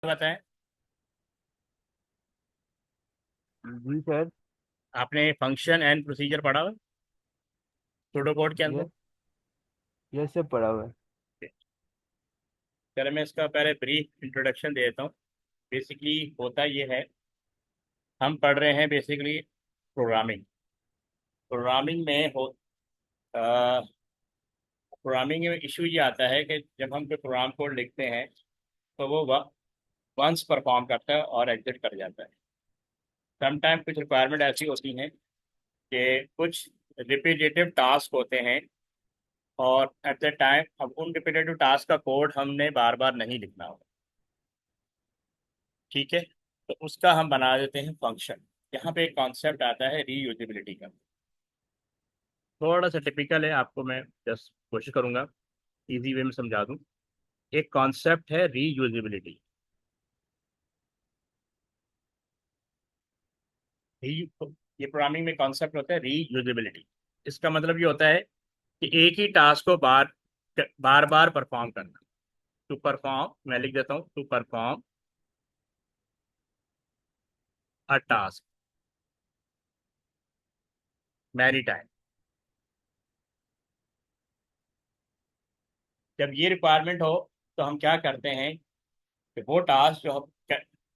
बताएं। जी सर। आपने function and procedure पढ़ा हुआ सूडो कोड के अंदर। ये ये सब पढ़ा हुआ है। चलो मैं इसका पहले ब्रीफ इंट्रोडक्शन दे देता हूँ। बेसिकली होता ये है, हम पढ़ रहे हैं बेसिकली प्रोग्रामिंग। प्रोग्रामिंग में हो प्रोग्रामिंग में इशू ये आता है कि जब हम कोई प्रोग्राम कोड लिखते हैं तो वो वंस परफॉर्म करता है और एग्जिट कर जाता है। समटाइम कुछ रिक्वायरमेंट ऐसी होती हैं कि कुछ रिपीटेटिव टास्क होते हैं, और एट द टाइम अब उन रिपीटेटिव टास्क का कोड हमने बार बार नहीं लिखना होगा। ठीक है, तो उसका हम बना देते हैं फंक्शन। यहाँ पे एक कॉन्सेप्ट आता है रीयूजेबिलिटी का। थोड़ा सा टिपिकल है, आपको मैं जस्ट कोशिश करूंगा इजी वे में समझा दूं। एक कॉन्सेप्ट है रीयूजेबिलिटी। री ये प्रोग्रामिंग में कॉन्सेप्ट होता है रीयूजेबिलिटी। इसका मतलब ये होता है कि एक ही टास्क को बार बार बार परफॉर्म करना। टू परफॉर्म, मैं लिख देता हूँ, to perform a task many time. जब ये रिक्वायरमेंट हो तो हम क्या करते हैं कि वो टास्क जो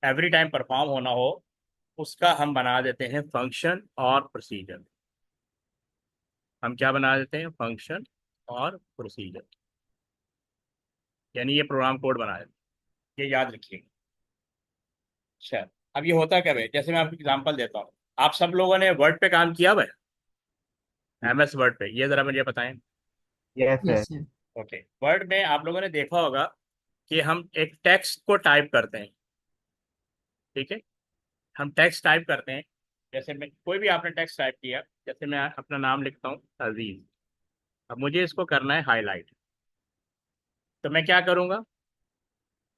एवरी टाइम परफॉर्म होना हो उसका हम बना देते हैं फंक्शन और प्रोसीजर। हम क्या बना देते हैं? फंक्शन और प्रोसीजर, यानी ये प्रोग्राम कोड बना देते हैं। ये याद रखिएगा। अच्छा, अब ये होता कब है? जैसे मैं आपको एग्जांपल देता हूँ। आप सब लोगों ने वर्ड पे काम किया हुआ है, MS वर्ड पे? ये जरा मुझे बताएं। Yes yes sir. Sir. Okay, word में आप लोगों ने देखा होगा कि हम एक टेक्स्ट को टाइप करते हैं। ठीक है, हम टेक्स्ट टाइप करते हैं। जैसे मैं, कोई भी आपने टेक्स्ट टाइप किया, जैसे मैं अपना नाम लिखता हूँ अजीज। अब मुझे इसको करना है हाईलाइट, तो मैं क्या करूँगा?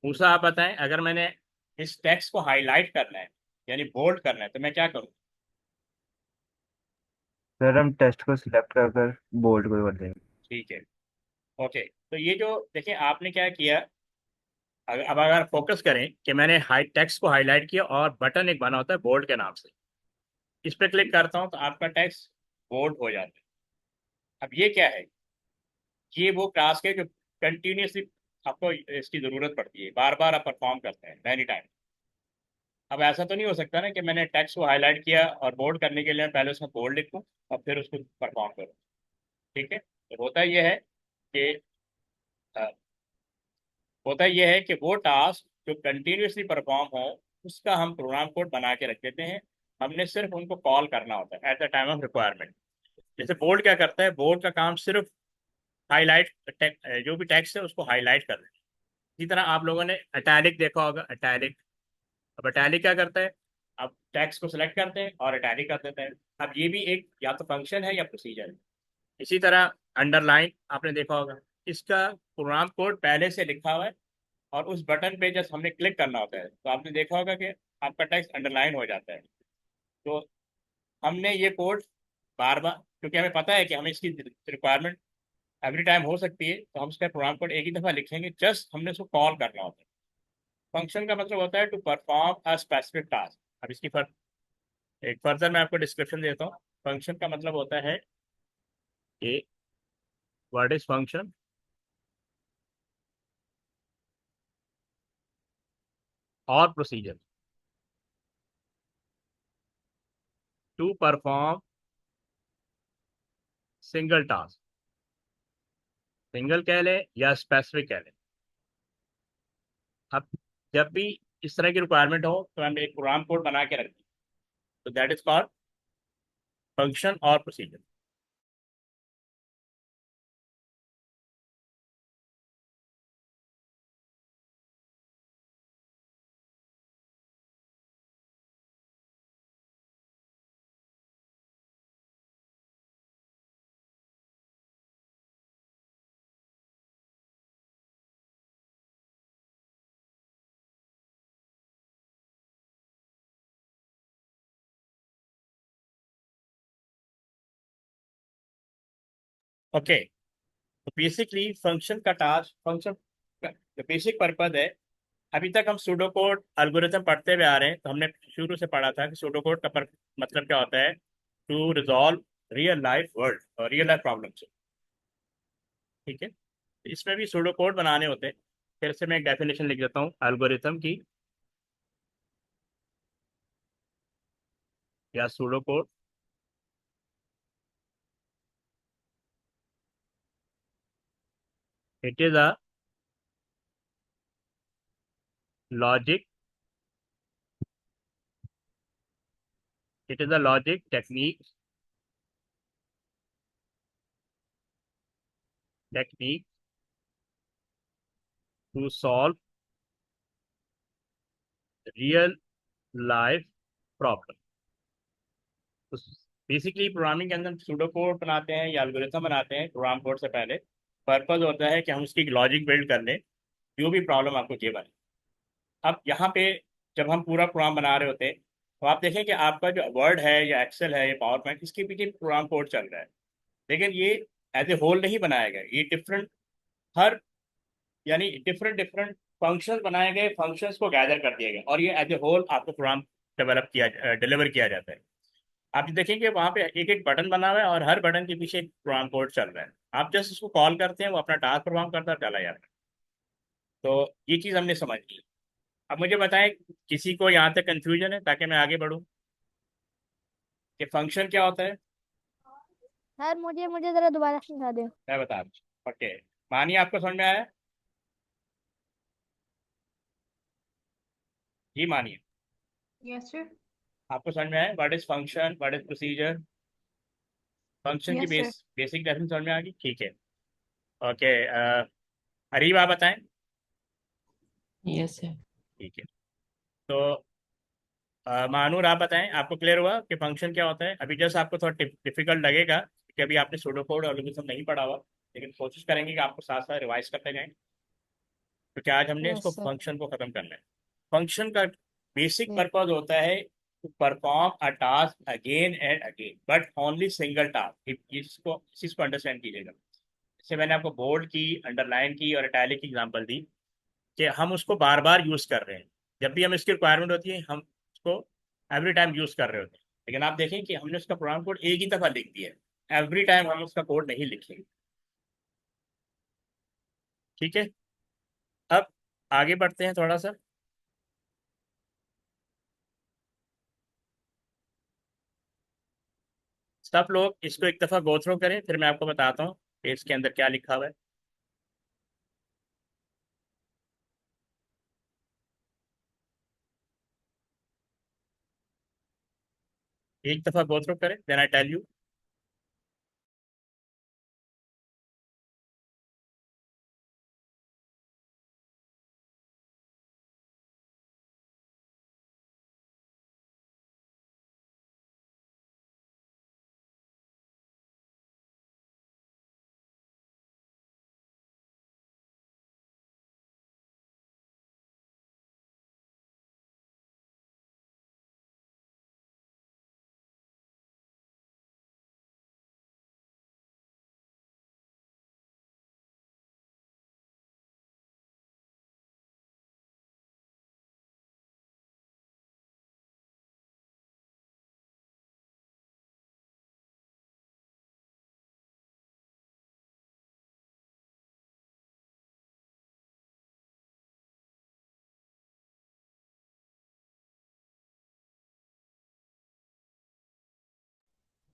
मूसा आप बताएं, अगर मैंने इस टेक्स्ट को हाईलाइट करना है यानी बोल्ड करना है तो मैं क्या करूँ? सर हम टेस्ट को सिलेक्ट कर कर बोल्ड को कर देंगे। ठीक है। ओके, तो ये जो देखिए आपने क्या किया, अब अगर फोकस करें कि मैंने हाई टेक्स्ट को हाईलाइट किया और बटन एक बना होता है बोल्ड के नाम से, इस पर क्लिक करता हूँ तो आपका टेक्स्ट बोल्ड हो जाता है। अब ये क्या है? ये वो टास्क है जो कंटिन्यूसली आपको इसकी जरूरत पड़ती है, बार बार आप परफॉर्म करते हैं मैनी टाइम। अब ऐसा तो नहीं हो सकता ना कि मैंने टेक्स्ट को हाईलाइट किया और बोल्ड करने के लिए मैं पहले उसमें बोल्ड लिखूं और फिर उसको परफॉर्म करूं। ठीक है, तो कि अ, होता यह है कि वो टास्क जो कंटिन्यूसली परफॉर्म हो उसका हम प्रोग्राम कोड बना के रख देते हैं। हमने सिर्फ उनको कॉल करना होता है at the time of requirement. जैसे बोल्ड क्या करता है? बोल्ड का काम सिर्फ हाईलाइट, जो भी टेक्स्ट है उसको हाईलाइट कर देना। इसी तरह आप लोगों ने इटैलिक देखा होगा, इटैलिक। अब इटैलिक क्या करता है? अब टेक्स्ट को सिलेक्ट करते हैं और इटैलिक कर देते हैं। अब ये भी एक या तो फंक्शन है या प्रोसीजर है। इसी तरह अंडरलाइन आपने देखा होगा, इसका प्रोग्राम कोड पहले से लिखा हुआ है और उस बटन पे जस्ट हमने क्लिक करना होता है तो आपने देखा होगा कि आपका टेक्स्ट अंडरलाइन हो जाता है। तो हमने ये कोड बार बार, क्योंकि हमें पता है कि हमें इसकी रिक्वायरमेंट एवरी टाइम हो सकती है, तो हम इसका प्रोग्राम कोड एक ही दफ़ा लिखेंगे, जस्ट हमने उसको कॉल करना होता है। फंक्शन का मतलब होता है to perform a specific task. अब इसकी एक फर्दर मैं आपको डिस्क्रिप्शन देता हूँ। फंक्शन का मतलब होता है कि व्हाट इज फंक्शन और procedure to perform single task. Single कह लें या स्पेसिफिक कह लें। अब जब भी इस तरह की रिक्वायरमेंट हो तो हम एक प्रोग्राम कोड बना के रखते हैं, तो दैट इज कॉल्ड फंक्शन और प्रोसीजर। ओके, तो बेसिकली फंक्शन का टास्क, फंक्शन का बेसिक पर्पज है, अभी तक हम सूडो कोड एल्गोरिथम पढ़ते हुए आ रहे हैं, तो हमने शुरू से पढ़ा था कि सूडो कोड का मतलब क्या होता है, to resolve real life world और रियल लाइफ प्रॉब्लम्स। ठीक है, तो इसमें भी सूडो कोड बनाने होते हैं। फिर से मैं एक डेफिनेशन लिख देता हूँ एल्गोरिथम की, या pseudo code. It is a logic, it is a logic technique to solve real life problem. तो बेसिकली प्रोग्रामिंग के अंदर सूडो कोड बनाते हैं या एल्गोरिथम बनाते हैं प्रोग्राम कोड से पहले। पर्पज होता है कि हम उसकी लॉजिक बिल्ड कर लें, जो भी प्रॉब्लम आपको गिवन है। अब यहाँ पे जब हम पूरा प्रोग्राम बना रहे होते हैं, तो आप देखें कि आपका जो वर्ड है या एक्सेल है या पावर पॉइंट, इसके पीछे प्रोग्राम कोड चल रहा है। लेकिन ये एज ए होल नहीं बनाया गया, ये डिफरेंट, हर यानी डिफरेंट डिफरेंट फंक्शंस बनाए गए, फंक्शंस को गैदर कर दिया गया, और ये एज ए होल आपको प्रोग्राम डेवलप किया, डिलीवर किया जाता है। आप देखेंगे वहाँ पे एक एक बटन बना हुआ है और हर बटन के पीछे एक प्रोग्राम कोड चल रहा है। आप जस्ट उसको कॉल करते हैं, वो अपना टास्क परफॉर्म करता है, चला जाता है। तो ये चीज़ हमने समझ ली। अब मुझे बताएं, किसी को यहाँ तक कंफ्यूजन है, ताकि मैं आगे बढ़ूँ, कि फंक्शन क्या होता है। सर मुझे मुझे जरा दोबारा समझा दो। मैं बता दूँ, ओके। मानिए आपको समझ में आया, जी मानिए Yes, sir. आपको समझ में आया what is function, what is procedure. Function की Yes, sir. बेसिक डेफिनेशन समझ में आ गई, ठीक है। ओके, अरीब आप बताएं। Yes sir. ठीक है, तो मानूर आप बताएं, आपको क्लियर हुआ कि फंक्शन क्या होता है। अभी जस्ट आपको थोड़ा डिफिकल्ट लगेगा कि अभी आपने सूडो कोड और एल्गोरिथम नहीं पढ़ा हुआ, लेकिन कोशिश करेंगे कि आपको साथ साथ रिवाइज करते जाएं, क्योंकि आज हमने इसको यस सर। फंक्शन को खत्म करना है। फंक्शन का बेसिक Yeah. पर्पज होता है to perform a task again and again, but only single task. इसको इस चीज को अंडरस्टैंड कीजिएगा। जैसे मैंने आपको बोल्ड की, अंडरलाइन की और इटैलिक की एग्जांपल दी, कि हम उसको बार बार यूज कर रहे हैं। जब भी हमें इसकी रिक्वायरमेंट होती है, हम उसको एवरी टाइम यूज कर रहे होते हैं। लेकिन आप देखें कि हमने उसका प्रोग्राम कोड एक ही दफा लिख दिया है, एवरी टाइम हम उसका कोड नहीं लिखेंगे। ठीक है, अब आगे बढ़ते हैं थोड़ा सा। सब लोग इसको एक दफा गो थ्रू करें, फिर मैं आपको बताता हूँ कि इसके अंदर क्या लिखा हुआ है। एक दफा गो थ्रू करें, देन आई टेल यू।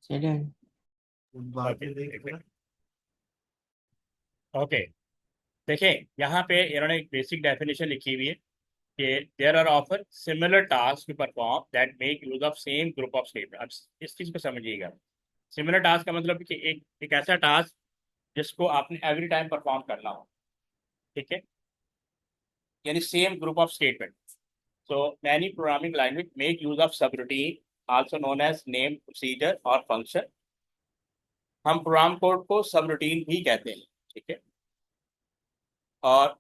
चलिए। ओके, देखें यहाँ पे इन्होंने एक बेसिक डेफिनेशन लिखी हुई है कि there are offer similar task to perform that make use of same group of statement. अब इस चीज़ को समझिएगा। सिमिलर टास्क का मतलब कि एक ऐसा टास्क जिसको आपने एवरी टाइम परफॉर्म करना हो। ठीक है, यानी same group of statement. So many programming language make use of subroutine, also known as name, procedure और फंक्शन। हम प्रोग्राम कोड को सब रूटीन भी कहते हैं। ठीक है, और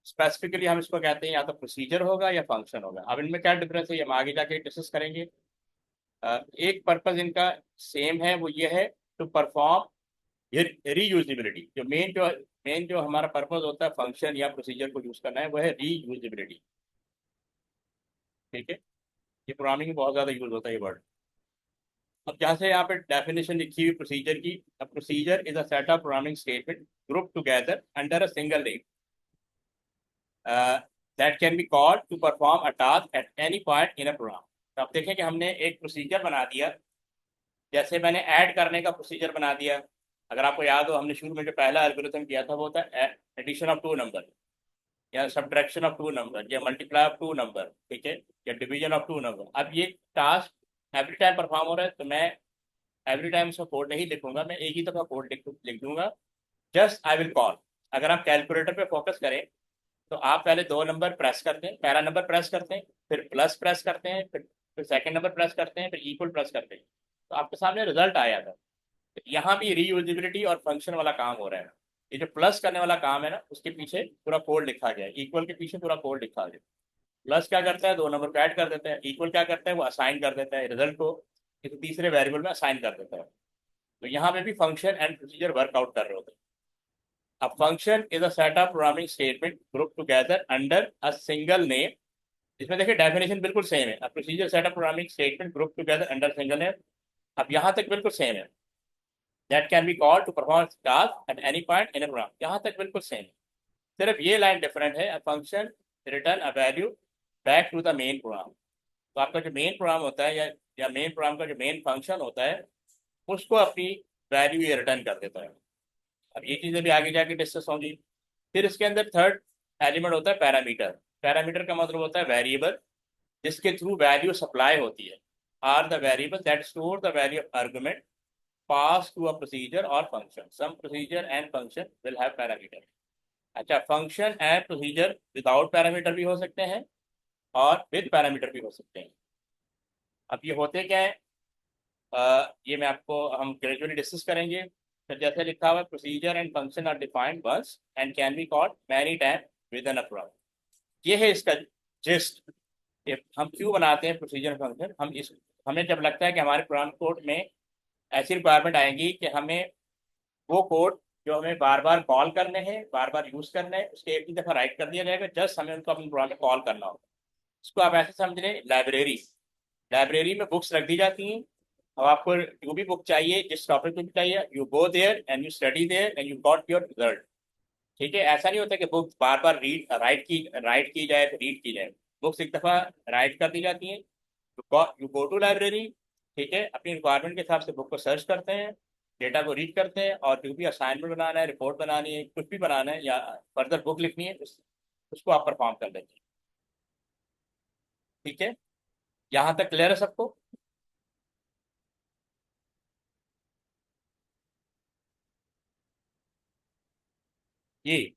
स्पेसिफिकली हम इसको कहते हैं या तो प्रोसीजर होगा या फंक्शन होगा। अब इनमें क्या डिफरेंस है, ये हम आगे जाके डिस्कस करेंगे। एक पर्पज इनका सेम है, वो ये है टू परफॉर्म रीयूजिबिलिटी। जो मेन जो हमारा पर्पज होता है फंक्शन या प्रोसीजर को यूज करना है, वो है रीयूजिबिलिटी। ठीक है, ये प्रोग्रामिंग में बहुत ज़्यादा यूज होता है ये वर्ड। अब जहाँ से यहाँ पे डेफिनेशन लिखी हुई प्रोसीजर की, procedure is a set of programming statement group together under a single name that can be called to perform a task at any point in a program. तो आप देखें कि हमने एक प्रोसीजर बना दिया, जैसे मैंने ऐड करने का प्रोसीजर बना दिया। अगर आपको याद हो, हमने शुरू में जो पहला एल्गोरिथम किया था वो था एडिशन ऑफ टू नंबर, या सब्ट्रैक्शन ऑफ टू नंबर, या मल्टीप्लाई ऑफ टू नंबर, ठीक है, या डिवीजन ऑफ टू नंबर। अब ये टास्क एवरी टाइम परफॉर्म हो रहा है, तो मैं एवरी टाइम उसका कोड नहीं लिखूंगा, मैं एक ही दफा कोड लिख दूंगा। Just I will call. अगर आप कैलकुलेटर पे फोकस करें तो आप पहले दो नंबर प्रेस करते हैं, पहला नंबर प्रेस करते हैं, फिर प्लस प्रेस करते हैं, फिर सेकंड नंबर प्रेस करते हैं, फिर इक्वल प्रेस करते हैं, तो आपके सामने रिजल्ट आया था। तो यहाँ भी रीयूजेबिलिटी और फंक्शन वाला काम हो रहा है। ये जो प्लस करने वाला काम है ना, उसके पीछे पूरा कोड लिखा गया है, इक्वल के पीछे पूरा कोड लिखा गया है। प्लस क्या करता है, दो नंबर को ऐड कर देता है। इक्वल क्या करता है, वो असाइन कर देता है रिजल्ट को किसी तीसरे वेरिएबल में असाइन कर देता है। तो यहाँ पे भी फंक्शन एंड प्रोसीजर वर्कआउट कर रहे होते हैं। A function is a set of programming statement grouped together under a single name. इसमें देखिए डेफिनेशन बिल्कुल सेम है। A procedure set of programming statement grouped together under single name. अब यहाँ तक बिल्कुल सेम है। That can be called to perform task at any point in a program. यहाँ तक बिल्कुल सेम है, सिर्फ ये लाइन डिफरेंट है। A function return a value back to the main program. तो आपका जो मेन प्रोग्राम होता है या मेन प्रोग्राम का जो मेन फंक्शन होता है, उसको अपनी वैल्यू ये रिटर्न कर देता है। अब ये चीज़ें भी आगे जाके डिस्कस होंगी। फिर इसके अंदर थर्ड एलिमेंट होता है पैरामीटर। पैरामीटर का मतलब होता है वेरिएबल जिसके थ्रू वैल्यू सप्लाई होती है। Are the variable that store the value of argument pass to a procedure और function. Some procedure and function will have parameter. अच्छा, function and procedure without parameter भी हो सकते हैं और विद पैरामीटर भी हो सकते हैं। अब ये होते क्या है, ये मैं आपको हम ग्रेजुअली डिस्कस करेंगे। फिर जैसे लिखा हुआ है, procedure and function are defined once and can be called many time within a program. ये है इसका जिस्ट। हम क्यों बनाते हैं प्रोसीजर फंक्शन, हमें जब लगता है कि हमारे प्रोग्राम कोड में ऐसी रिक्वायरमेंट आएंगी कि हमें वो कोड जो हमें बार बार कॉल करने हैं, बार बार यूज करना है, उसके एक ही दफा राइट कर दिया जाएगा, जस्ट हमें उनको अपने प्रोग्राम में कॉल करना होगा। इसको आप ऐसे समझ लें, लाइब्रेरी। लाइब्रेरी में बुक्स रख दी जाती हैं। अब आपको जो भी बुक चाहिए, जिस टॉपिक में भी चाहिए, you go there and you study there and you got your result. ठीक है, ऐसा नहीं होता कि बुक बार बार राइट की जाए फिर रीड की जाए। बुक्स एक दफ़ा राइट कर दी जाती हैं, यू गो टू लाइब्रेरी, ठीक है, अपनी रिक्वायरमेंट के हिसाब से बुक को सर्च करते हैं, डेटा को रीड करते हैं, और जो भी असाइनमेंट बनाना है, रिपोर्ट बनानी है, कुछ भी बनाना है या फर्दर बुक लिखनी है, उसको आप परफॉर्म कर लेते हैं। ठीक है, यहाँ तक क्लियर है सबको? जी,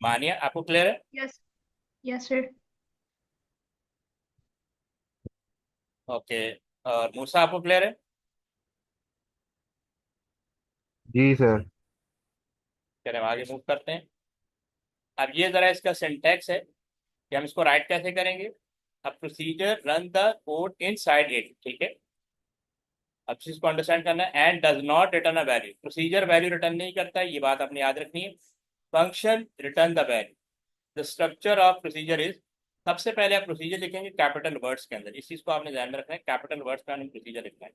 मानिए आपको क्लियर है? Yes, yes, sir. ओके, और मूसा आपको क्लियर है? जी सर। चलिए हम आगे मूव करते हैं। अब ये जरा इसका सिंटैक्स है कि हम इसको राइट कैसे करेंगे। अब procedure run the code in side it, ठीक है। अब चीज को अंडरस्टैंड करना है। And does not return a value, procedure value return नहीं करता है, ये बात आपने याद रखनी है। Function return the value. The structure of procedure is, सबसे पहले आप प्रोसीजर लिखेंगे कैपिटल वर्ड्स के अंदर, इस चीज को आपने ध्यान में रखना है, कैपिटल वर्ड्स में हमने प्रोसीजर लिखना है।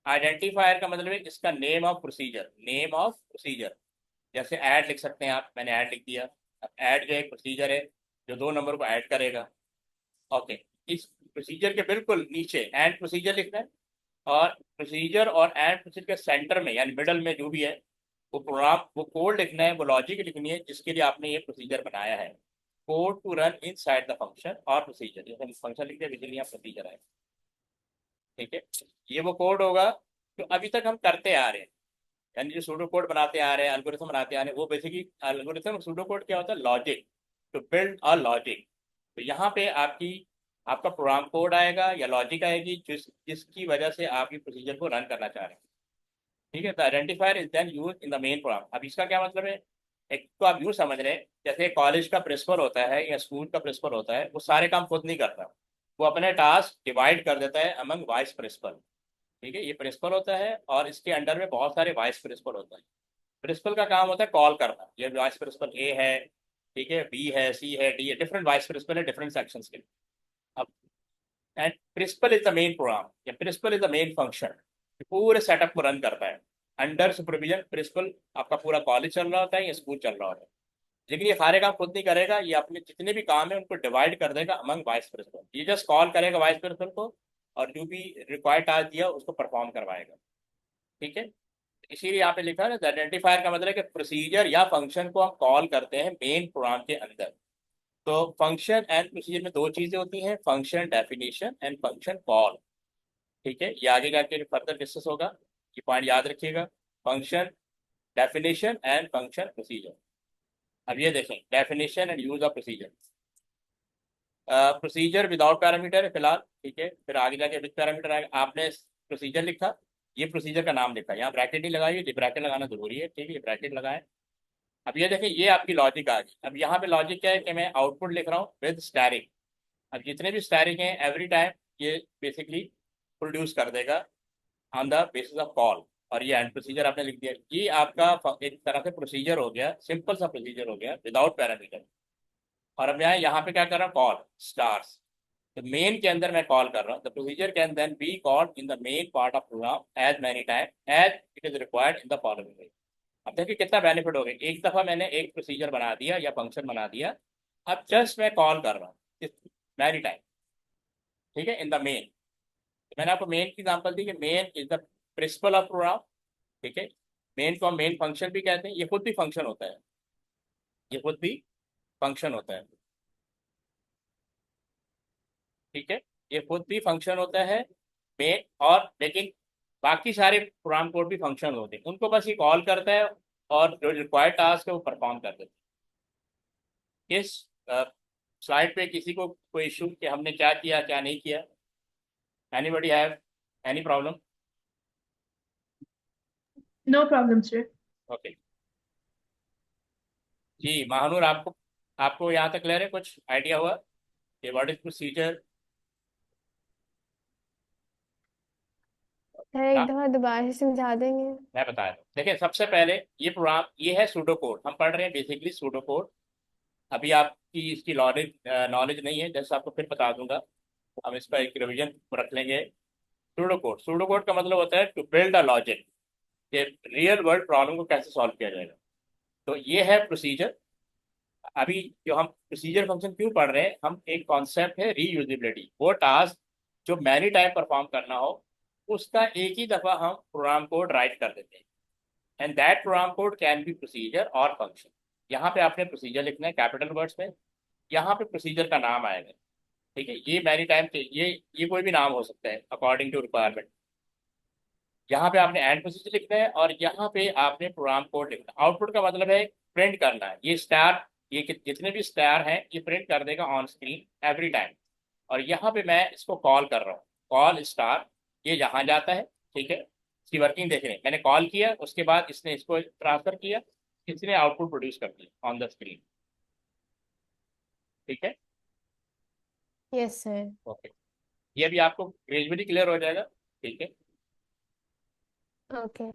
आइडेंटिफायर का मतलब है इसका name of procedure, name of procedure. जैसे ऐड लिख सकते हैं आप, मैंने ऐड लिख दिया। अब ऐड जो एक प्रोसीजर है जो दो नंबर को ऐड करेगा। ओके, इस प्रोसीजर के बिल्कुल नीचे एंड प्रोसीजर लिखना है, और प्रोसीजर और एंड प्रोसीजर के सेंटर में यानी मिडल में जो भी है वो प्रोग्राम, वो कोड लिखना है, वो लॉजिक लिखनी है जिसके लिए आपने ये प्रोसीजर बनाया है। Code to run inside the function और प्रोसीजर, जैसे फंक्शन लिखते हैं वैसे यहाँ प्रोसीजर है। ठीक है, ये वो कोड होगा जो अभी तक हम करते आ रहे हैं, यानी जो सूडो कोड बनाते आ रहे हैं, एल्गोरिथम बनाते आ रहे हैं, वो बेसिकली एल्गोरिथम सूडो कोड क्या होता है, logic, to build a logic. तो यहाँ पे आपका प्रोग्राम कोड आएगा या लॉजिक आएगी जिसकी वजह से आप ये प्रोसीजर को रन करना चाह रहे हैं। ठीक है, the identifier is then use in the main program. अब इसका क्या मतलब है, एक तो आप यूँ समझ रहे हैं जैसे कॉलेज का प्रिंसिपल होता है या स्कूल का प्रिंसिपल होता है, वो सारे काम खुद नहीं करता, वो अपने टास्क डिवाइड कर देता है अमंग वाइस प्रिंसिपल। ठीक है, ये प्रिंसिपल होता है और इसके अंडर में बहुत सारे वाइस प्रिंसिपल होता है। प्रिंसिपल का काम होता है कॉल करना, ये वाइस प्रिंसिपल ए है, ठीक है, बी है, सी है, डी है, डिफरेंट वाइस प्रिंसिपल है डिफरेंट सेक्शंस के। अब and principal is the main program या principal is the main function, पूरे सेटअप को रन करता है अंडर सुपरविजन प्रिंसिपल। आपका पूरा कॉलेज चल रहा होता है या स्कूल चल रहा होता है, लेकिन ये सारे काम खुद नहीं करेगा, ये अपने जितने भी काम है उनको डिवाइड कर देगा अमंग वाइस प्रिंसिपल। ये जस्ट कॉल करेगा वाइस प्रिंसिपल को और जो भी रिक्वायर्ड टास्क दिया उसको परफॉर्म करवाएगा। ठीक है, इसीलिए यहाँ पे लिखा है ना, आइडेंटिफायर का मतलब है कि प्रोसीजर या फंक्शन को हम कॉल करते हैं मेन प्रोग्राम के अंदर। तो फंक्शन एंड प्रोसीजर में दो चीजें होती हैं, function definition and function call. ठीक है, ये आगे जाके फर्दर डिस्कस होगा, ये पॉइंट याद रखिएगा, function definition and function procedure. अब ये देखें, definition and use of procedure. Procedure without parameter है फिलहाल, ठीक है, फिर आगे जाके विद पैरामीटर आएगा। आपने प्रोसीजर लिखा, ये प्रोसीजर का नाम लिखा, यहाँ ब्रैकेट नहीं लगाई, ये ब्रैकेट लगाना जरूरी है, ठीक है, ये ब्रैकेट लगाएं। अब ये देखें, ये आपकी लॉजिक आ गई। अब यहाँ पे लॉजिक क्या है कि मैं आउटपुट लिख रहा हूँ विद स्टैरिंग। अब जितने भी स्टैरिंग हैं एवरी टाइम ये बेसिकली प्रोड्यूस कर देगा on the basis of call. और ये एंड प्रोसीजर आपने लिख दिया, ये आपका एक तरह से प्रोसीजर हो गया, सिंपल सा प्रोसीजर हो गया विदाउट पैरामीटर। और अब मैं यहाँ पे क्या कर रहा हूँ, कॉल स्टार्स। तो मेन के अंदर मैं कॉल कर रहा हूँ, the procedure can then be called in the main part of program as many time as it is required in the following way. अब देखिए कितना बेनिफिट हो गया, एक दफा मैंने एक प्रोसीजर बना दिया या फंक्शन बना दिया, अब जस्ट मैं कॉल कर रहा हूँ मैनी टाइम। ठीक है, इन द मेन। मैंने आपको मेन की एग्जांपल दी कि main is the principal of program. ठीक है, मेन को हम मेन फंक्शन भी कहते हैं, ये खुद भी फंक्शन होता है, ये खुद भी फंक्शन होता है। ठीक है, ये खुद भी फंक्शन होता है मेन, और लेकिन बाकी सारे प्रोग्राम कोड भी फंक्शन होते हैं, उनको बस ये कॉल करता है और जो रिक्वायर्ड टास्क है वो परफॉर्म कर देता है। इस स्लाइड पे किसी को कोई इशू कि हमने क्या किया क्या नहीं किया? Anybody have any problem? No problem, sir. Okay जी, महानूर, आपको आपको यहाँ तक क्लियर है? कुछ आइडिया हुआ कि व्हाट इज प्रोसीजर? सर एक दफा दोबारा से समझा देंगे? मैं बता रहा हूँ, देखिए सबसे पहले ये प्रोग्राम, ये है सूडो कोड, हम पढ़ रहे हैं बेसिकली सूडो कोड। अभी आपकी इसकी नॉलेज नॉलेज नहीं है, जैसे आपको फिर बता दूंगा, हम इस पर एक रिवीजन रख लेंगे। सूडो कोड, सूडो कोड का मतलब होता है टू बिल्ड अ लॉजिक, कि रियल वर्ल्ड प्रॉब्लम को कैसे सॉल्व किया जाएगा। तो ये है प्रोसीजर। अभी जो हम प्रोसीजर फंक्शन क्यों पढ़ रहे हैं, हम एक कॉन्सेप्ट है रीयूजिबिलिटी, वो टास्क जो मैनी टाइम परफॉर्म करना हो उसका एक ही दफा हम प्रोग्राम कोड राइट कर देते हैं, and that program code can be procedure और फंक्शन। यहाँ पे आपने प्रोसीजर लिखना है कैपिटल वर्ड्स में, यहाँ पे प्रोसीजर का नाम आएगा। ठीक है, ये मैनी टाइम के ये कोई भी नाम हो सकता है अकॉर्डिंग टू रिक्वायरमेंट। यहाँ पे आपने एंड प्रोसीजर लिखना है और यहाँ पे आपने प्रोग्राम कोड लिखना है। आउटपुट का मतलब है प्रिंट करना है, ये स्टार, ये जितने भी स्टार हैं ये प्रिंट कर देगा ऑन स्क्रीन एवरी टाइम। और यहाँ पे मैं इसको कॉल कर रहा हूँ, कॉल स्टार, ये यहाँ जाता है। ठीक है, इसकी वर्किंग देख रहे हैं, मैंने कॉल किया, उसके बाद इसने इसको ट्रांसफर किया, इसने आउटपुट प्रोड्यूस कर दिया ऑन द स्क्रीन। ठीक है, यस सर। ओके, ये भी आपको ग्रेजुअली क्लियर हो जाएगा। ठीक है, ओके।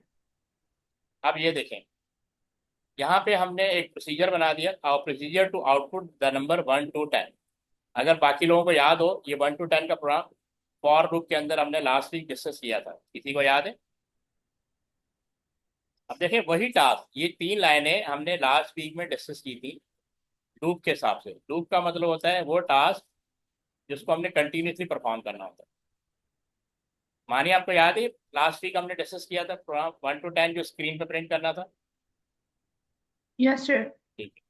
अब ये देखें, यहाँ पे हमने एक प्रोसीजर बना दिया, और procedure to output the number 1 to 10। अगर बाकी लोगों को याद हो, ये 1 to 10 का प्रोग्राम फॉर लूप के अंदर हमने लास्ट वीक डिस्कस किया था, किसी को याद है? अब देखें वही टास्क, ये 3 लाइनें हमने लास्ट वीक में डिस्कस की थी लूप के हिसाब से। लूप का मतलब होता है वो टास्क जिसको हमने कंटिन्यूसली परफॉर्म करना होता है। मानिए आपको याद है लास्ट वीक हमने डिस्कस किया था प्रोग्राम 1 to 10 जो स्क्रीन पर प्रिंट करना था। Yes, sir. ठीक है,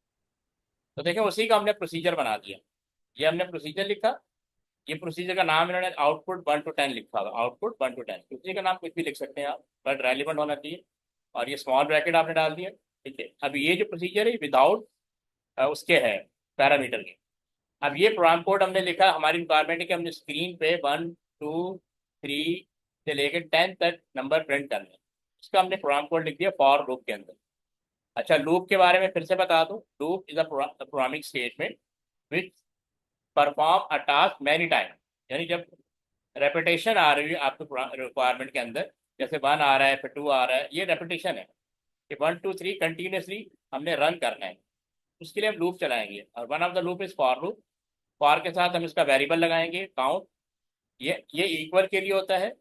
तो देखें उसी का हमने प्रोसीजर बना दिया, ये हमने प्रोसीजर लिखा, ये प्रोसीजर का नाम इन्होंने आउटपुट 1 to 10 लिखा था, आउटपुट 1 to 10। प्रोसीजर का नाम कुछ भी लिख सकते हैं आप, बट रेलिवेंट होना चाहिए। और ये स्मॉल ब्रैकेट आपने डाल दिया। ठीक है, अब ये जो प्रोसीजर है विदाउट उसके है पैरामीटर के। अब ये प्रोग्राम कोड हमने लिखा, हमारी रिक्वायरमेंट है कि हमने स्क्रीन पे 1 2 3 से लेकर 10 तक नंबर प्रिंट करने हैं, इसका हमने प्रोग्राम कोड लिख दिया फॉर लूप के अंदर। अच्छा, लूप के बारे में फिर से बता दूं, loop is a programming statement which perform a task many time. यानी जब रेपिटेशन आ रही है आपके रिक्वायरमेंट के अंदर, जैसे 1 आ रहा है फिर 2 आ रहा है, ये रेपिटेशन है कि 1 2 3 कंटिन्यूसली हमने रन करना है, उसके लिए हम लूप चलाएंगे। और one of the loop is for loop, for के साथ हम इसका वेरिएबल लगाएंगे काउंट, ये इक्वल के लिए होता है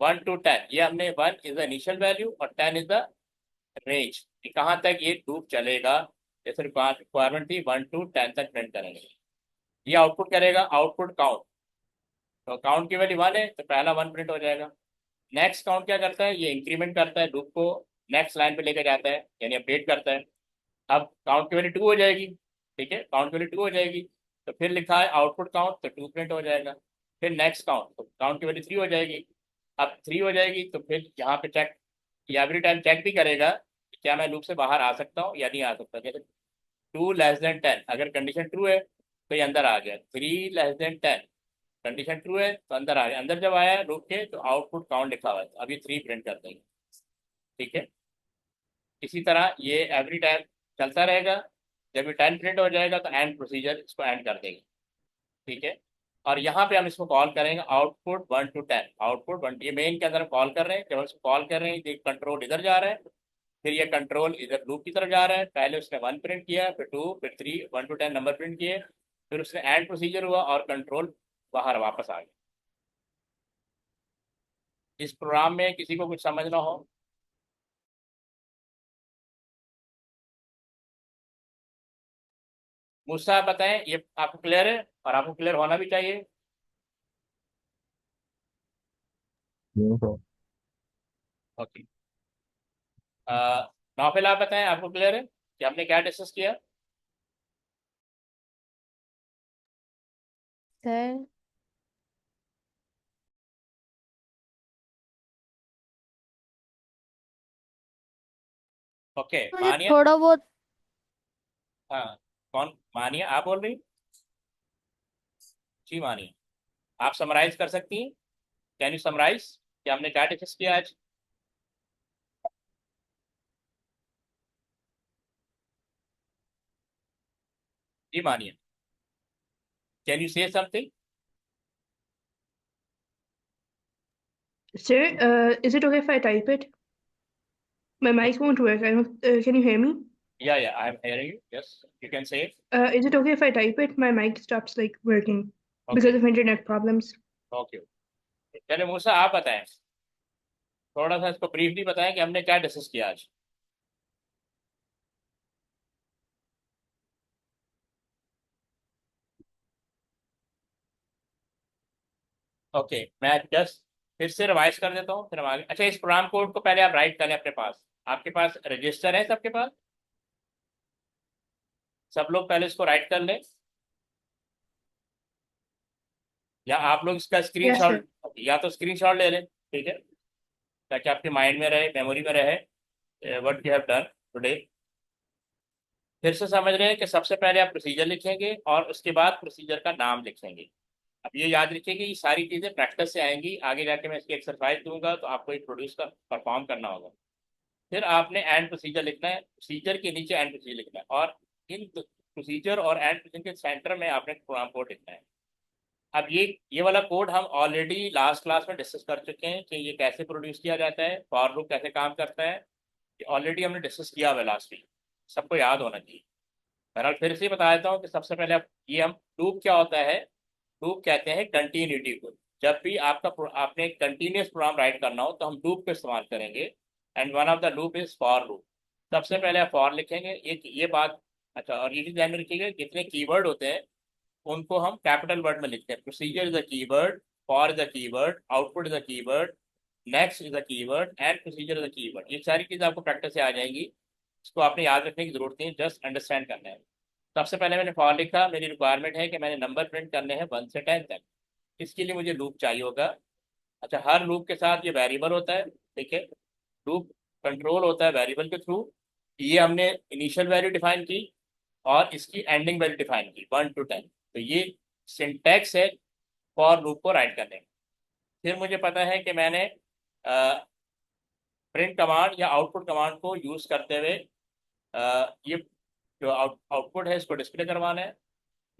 1 to 10। ये हमने 1 इज द इनिशियल वैल्यू और 10 इज द रेंज कि कहाँ तक ये लूप चलेगा। जैसे रिक्वायरमेंट थी 1 to 10 तक प्रिंट करेंगे। ये आउटपुट करेगा आउटपुट काउंट। तो काउंट की वैल्यू 1 है तो पहला 1 प्रिंट हो जाएगा। नेक्स्ट काउंट क्या करता है, ये इंक्रीमेंट करता है, लूप को नेक्स्ट लाइन पे लेकर जाता है, यानी अपडेट करता है। अब काउंट की वैल्यू 2 हो जाएगी, ठीक है, काउंट की वैल्यू 2 हो जाएगी तो फिर लिखा है आउटपुट काउंट तो 2 प्रिंट हो जाएगा। फिर नेक्स्ट काउंट तो काउंट की वैल्यू 3 हो जाएगी। अब 3 हो जाएगी तो फिर यहाँ पे चेक, ये एवरी टाइम चेक भी करेगा कि क्या मैं लूप से बाहर आ सकता हूँ या नहीं आ सकता। जैसे 2 <10, अगर कंडीशन ट्रू है तो ये अंदर आ गया। 3 <10 कंडीशन ट्रू है तो अंदर आ गया। अंदर जब आया लूप के तो आउटपुट काउंट लिखा हुआ है, तो अभी 3 प्रिंट कर देंगे, ठीक है। इसी तरह ये एवरी टाइम चलता रहेगा। जब ये 10 प्रिंट हो जाएगा तो एंड प्रोसीजर इसको एंड कर देंगे, ठीक है। और यहाँ पे हम इसको कॉल करेंगे आउटपुट 1 to 10। आउटपुट 1, ये मेन के अंदर हम कॉल कर रहे हैं। जब हम इसको कॉल कर रहे हैं तो कंट्रोल इधर जा रहा है, फिर ये कंट्रोल इधर लूप की तरफ जा रहा है। पहले उसने 1 प्रिंट किया, फिर 2, फिर 3, 1 to 10 नंबर प्रिंट किए, फिर उसने एंड प्रोसीजर हुआ और कंट्रोल बाहर वापस आ गया। इस प्रोग्राम में किसी को कुछ समझना हो? मुझसे आप बताएं, ये आपको क्लियर है और आपको क्लियर होना भी चाहिए। ओके, नौफिल आप बताएं, आपको क्लियर है कि हमने क्या डिस्कस किया? सर ओके, मुझे मानिया। थोड़ा बहुत हाँ, कौन? मानिया आप बोल रही? जी मानिया, आप समराइज कर सकती हैं? कैन यू समराइज कि हमने क्या डिस्कस किया आज? जी मानिया, कैन यू से something? Sir, is it okay if I type it? My mic won't work. I don't. Can you hear me? या I am hearing you, yes you can say. Is it okay if I type it? My mic stops like working okay because of internet problems. Okay, चलिए मूसा आप बताएं, थोड़ा सा इसको briefly बताएं कि हमने क्या डिस्कस किया आज। ओके, मैं जस्ट फिर से रिवाइज कर देता हूँ, फिर हम आगे। अच्छा, इस प्रोग्राम कोड को पहले आप राइट कर लें अपने पास। आपके पास रजिस्टर है सबके पास? सब लोग पहले इसको राइट कर लें, या आप लोग इसका Yes, स्क्रीनशॉट, sir. या तो स्क्रीनशॉट ले लें, ठीक है, ताकि आपके माइंड में रहे, मेमोरी में रहे what you have done today. फिर से समझ रहे हैं कि सबसे पहले आप प्रोसीजर लिखेंगे और उसके बाद प्रोसीजर का नाम लिखेंगे। अब ये याद रखिए कि ये सारी चीज़ें प्रैक्टिस से आएंगी, आगे जाके मैं इसकी एक्सरसाइज दूंगा तो आपको एक प्रोड्यूस का परफॉर्म करना होगा। फिर आपने एंड प्रोसीजर लिखना है, प्रोसीजर के नीचे एंड प्रोसीजर लिखना है, और इन प्रोसीजर और एंड प्रोसीजर के सेंटर में आपने प्रोग्राम कोड लिखना है। अब ये वाला कोड हम ऑलरेडी लास्ट क्लास में डिस्कस कर चुके हैं कि ये कैसे प्रोड्यूस किया जाता है, फॉर लूप कैसे काम करता है। ये ऑलरेडी हमने डिस्कस किया हुआ है लास्ट वीक, सबको याद होना चाहिए। बहरहाल फिर से बता देता हूँ कि सबसे पहले ये हम लूप क्या होता है। लूप कहते हैं कंटिन्यूटी को। जब भी आपने कंटिन्यूस प्रोग्राम राइट करना हो तो हम लूप का इस्तेमाल करेंगे, and one of the loop is for loop. सबसे पहले आप फॉर लिखेंगे, ये बात। अच्छा, और ये भी ध्यान में रखिएगा, जितने कीवर्ड होते हैं उनको हम कैपिटल वर्ड में लिखते हैं। Procedure is a keyword, for is a keyword, output is a keyword, next is a keyword, and procedure is a keyword. ये सारी चीज़ें आपको प्रैक्टिस से आ जाएंगी, इसको आपने याद रखने की जरूरत नहीं, जस्ट अंडरस्टैंड करना है। सबसे पहले मैंने फॉर लिखा, मेरी रिक्वायरमेंट है कि मैंने नंबर प्रिंट करने हैं 1 से 10 तक। इसके लिए मुझे लूप चाहिए होगा। अच्छा, हर लूप के साथ ये वेरिएबल होता है, ठीक है, लूप कंट्रोल होता है वेरिएबल के थ्रू। ये हमने इनिशियल वैल्यू डिफाइन की और इसकी एंडिंग वैल्यू डिफाइन की 1 to 10। तो ये सिंटैक्स है फॉर लूप को राइट करने में। फिर मुझे पता है कि मैंने प्रिंट कमांड या आउटपुट कमांड को यूज करते हुए ये जो आउटपुट है इसको डिस्प्ले करवाना है।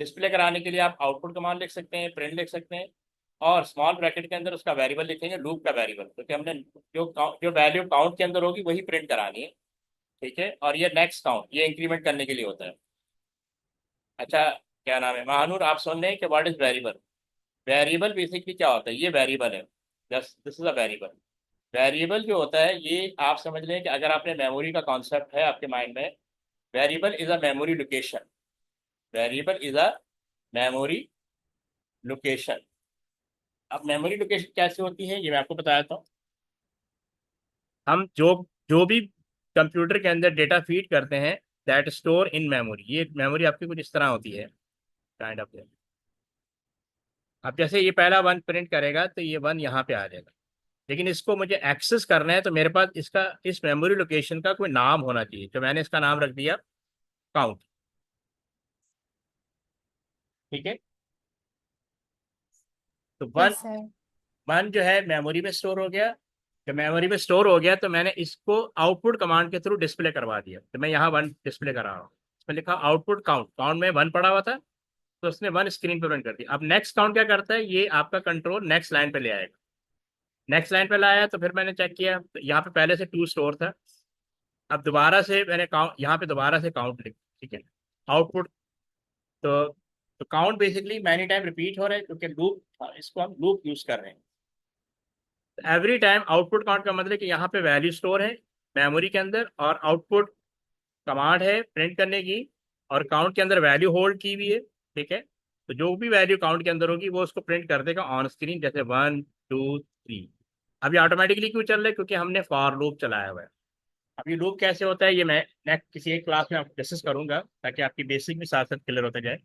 डिस्प्ले कराने के लिए आप आउटपुट कमांड लिख सकते हैं, प्रिंट लिख सकते हैं, और स्मॉल ब्रैकेट के अंदर उसका वेरिएबल लिखेंगे, लूप का वेरिएबल, क्योंकि हमने जो वैल्यू काउंट के अंदर होगी वही प्रिंट करानी है, ठीक है। और ये नेक्स्ट काउंट, ये इंक्रीमेंट करने के लिए होता है। अच्छा, क्या नाम है महानूर, आप सुन रहे हैं कि what is variable? Variable basically क्या होता है, ये वेरिएबल है, just this is a variable. Variable जो होता है ये आप समझ लें कि अगर आपने मेमोरी का कॉन्सेप्ट है आपके माइंड में, variable is a memory location. Variable is a memory location. अब मेमोरी लोकेशन कैसे होती है ये मैं आपको बताया था। हम जो जो भी कंप्यूटर के अंदर डेटा फीड करते हैं, दैट स्टोर इन मेमोरी, ये मेमोरी आपकी कुछ इस तरह होती है, काइंड ऑफ। अब जैसे ये पहला वन प्रिंट करेगा तो ये वन यहाँ पे आ जाएगा, लेकिन इसको मुझे एक्सेस करना है तो मेरे पास इसका इस मेमोरी लोकेशन का कोई नाम होना चाहिए, तो मैंने इसका नाम रख दिया काउंट। ठीक है, तो वन यस सर। वन जो है मेमोरी में स्टोर हो गया। जब मेमोरी में स्टोर हो गया तो मैंने इसको आउटपुट कमांड के थ्रू डिस्प्ले करवा दिया, तो मैं यहाँ वन डिस्प्ले करा रहा हूँ। इसमें लिखा आउटपुट काउंट, काउंट में वन पड़ा हुआ था तो उसने वन स्क्रीन पे प्रिंट कर दिया। अब नेक्स्ट काउंट क्या करता है, ये आपका कंट्रोल नेक्स्ट लाइन पे ले आएगा। नेक्स्ट लाइन पे लाया तो फिर मैंने चेक किया तो यहाँ पे पहले से टू स्टोर था। अब दोबारा से मैंने काउंट यहाँ पे दोबारा से काउंट लिख, ठीक है, आउटपुट। तो count basically many time repeat हो रहा है क्योंकि लूप, इसको हम लूप यूज कर रहे हैं। एवरी टाइम आउटपुट काउंट का मतलब कि यहाँ पे वैल्यू स्टोर है मेमोरी के अंदर, और आउटपुट कमांड है प्रिंट करने की, और काउंट के अंदर वैल्यू होल्ड की हुई है। ठीक है, तो जो भी वैल्यू काउंट के अंदर होगी वो उसको प्रिंट कर देगा ऑन स्क्रीन, जैसे 1 2 3। अभी ऑटोमेटिकली क्यों चल रहा है, क्योंकि हमने फॉर लूप चलाया हुआ है। अब ये लूप कैसे होता है ये मैं नेक्स्ट किसी एक क्लास में आपको डिस्कस करूंगा, ताकि आपकी बेसिक भी साथ साथ क्लियर होता जाए।